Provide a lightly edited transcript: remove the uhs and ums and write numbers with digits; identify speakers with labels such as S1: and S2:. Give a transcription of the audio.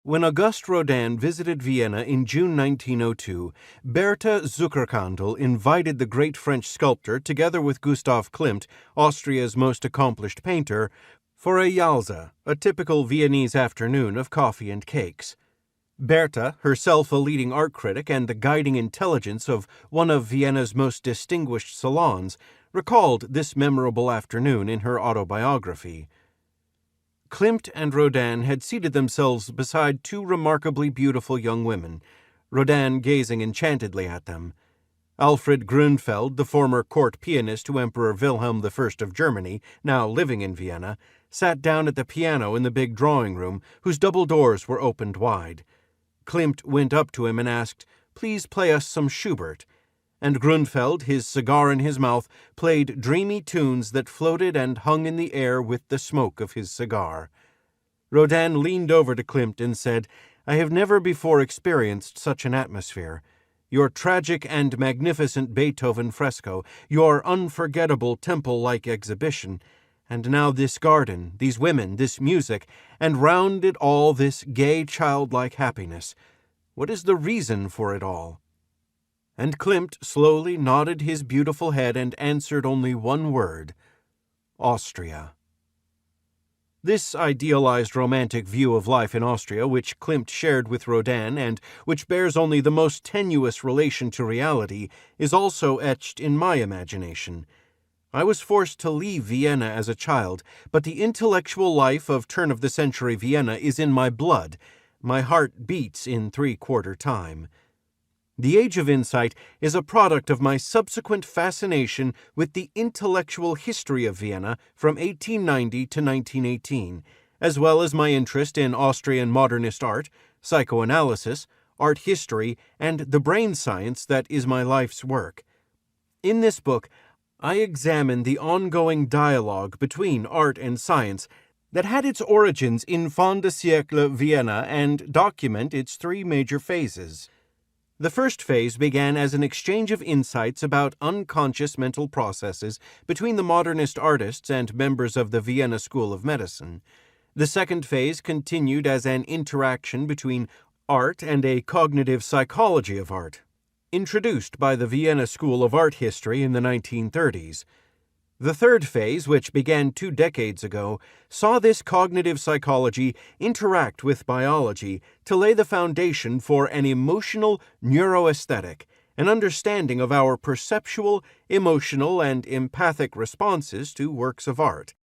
S1: When Auguste Rodin visited Vienna in June 1902, Bertha Zuckerkandel invited the great French sculptor, together with Gustav Klimt, Austria's most accomplished painter, for a Jalsa, a typical Viennese afternoon of coffee and cakes. Bertha, herself a leading art critic and the guiding intelligence of one of Vienna's most distinguished salons, recalled this memorable afternoon in her autobiography. Klimt and Rodin had seated themselves beside two remarkably beautiful young women, Rodin gazing enchantedly at them. Alfred Grünfeld, the former court pianist to Emperor Wilhelm I of Germany, now living in Vienna, sat down at the piano in the big drawing room, whose double doors were opened wide. Klimt went up to him and asked, "Please play us some Schubert," and Grünfeld, his cigar in his mouth, played dreamy tunes that floated and hung in the air with the smoke of his cigar. Rodin leaned over to Klimt and said, "I have never before experienced such an atmosphere. Your tragic and magnificent Beethoven fresco, your unforgettable temple-like exhibition, and now this garden, these women, this music, and round it all this gay childlike happiness. What is the reason for it all?" And Klimt slowly nodded his beautiful head and answered only one word: Austria. This idealized romantic view of life in Austria, which Klimt shared with Rodin and which bears only the most tenuous relation to reality, is also etched in my imagination. I was forced to leave Vienna as a child, but the intellectual life of turn-of-the-century Vienna is in my blood. My heart beats in three-quarter time. The Age of Insight is a product of my subsequent fascination with the intellectual history of Vienna from 1890 to 1918, as well as my interest in Austrian modernist art, psychoanalysis, art history, and the brain science that is my life's work. In this book, I examine the ongoing dialogue between art and science that had its origins in fin de siècle Vienna and document its three major phases. The first phase began as an exchange of insights about unconscious mental processes between the modernist artists and members of the Vienna School of Medicine. The second phase continued as an interaction between art and a cognitive psychology of art, introduced by the Vienna School of Art History in the 1930s. The third phase, which began 2 decades ago, saw this cognitive psychology interact with biology to lay the foundation for an emotional neuroaesthetic, an understanding of our perceptual, emotional, and empathic responses to works of art.